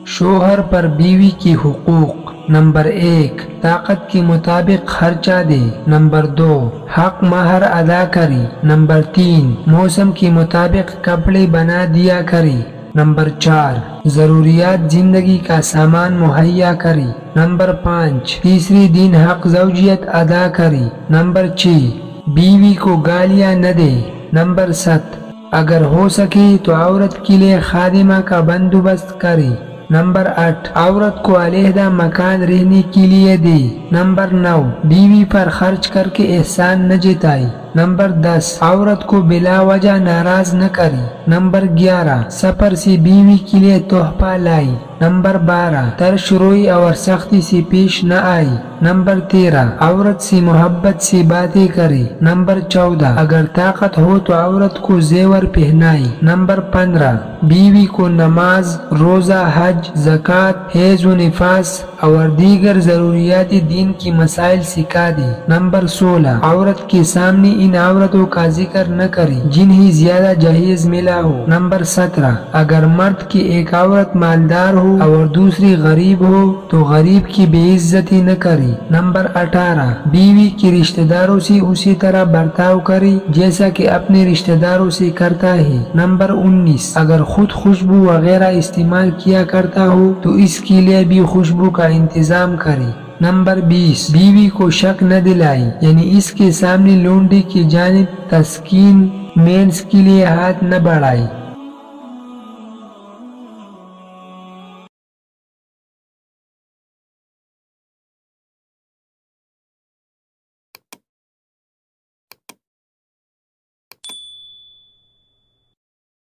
شوہر پر بیوی کی حقوق: نمبر 1، طاقت کے مطابق خرچہ دے۔ نمبر 2، حق مہر ادا کری۔ نمبر 3، موسم کے مطابق کپڑے بنا دیا کری۔ نمبر 4، ضروریات زندگی کا سامان مہیا کری۔ نمبر 5، تیسری دن حق زوجیت ادا کری۔ نمبر 6، بیوی کو گالیاں نہ دے۔ نمبر 7، اگر ہو سکے تو عورت کے لیے خادمہ کا بندوبست کرے۔ نمبر 8، عورت کو علیحدہ مکان رہنے کے لیے دے۔ نمبر 9، بیوی پر خرچ کر کے احسان نہ جتائے۔ نمبر 10، عورت کو بلا وجہ ناراض نہ کرے۔ نمبر 11، سفر سے بیوی کے لیے تحفہ لائی۔ نمبر 12، ترش روئی اور سختی سے پیش نہ آئی۔ نمبر 13، عورت سے محبت سے باتیں کرے۔ نمبر 14، اگر طاقت ہو تو عورت کو زیور پہنائے۔ نمبر 15، بیوی کو نماز، روزہ، حج، زکوٰۃ، حیض و نفاس اور دیگر ضروریات دین کی مسائل سکھا دی۔ نمبر 16، عورت کے سامنے ان عورتوں کا ذکر نہ کرے جنہیں زیادہ جہیز ملا ہو۔ نمبر 17، اگر مرد کی ایک عورت مالدار ہو اور دوسری غریب ہو تو غریب کی بے عزتی نہ کرے۔ نمبر 18، بیوی کے رشتہ داروں سے اسی طرح برتاؤ کرے جیسا کہ اپنے رشتہ داروں سے کرتا ہے۔ نمبر 19، اگر خود خوشبو وغیرہ استعمال کیا کرتا ہو تو اس کے لیے بھی خوشبو کا انتظام کرے۔ نمبر 20، بیوی کو شک نہ دلائے، یعنی اس کے سامنے لونڈی کی جانب تسکین مینس کے لیے ہاتھ نہ بڑھائے۔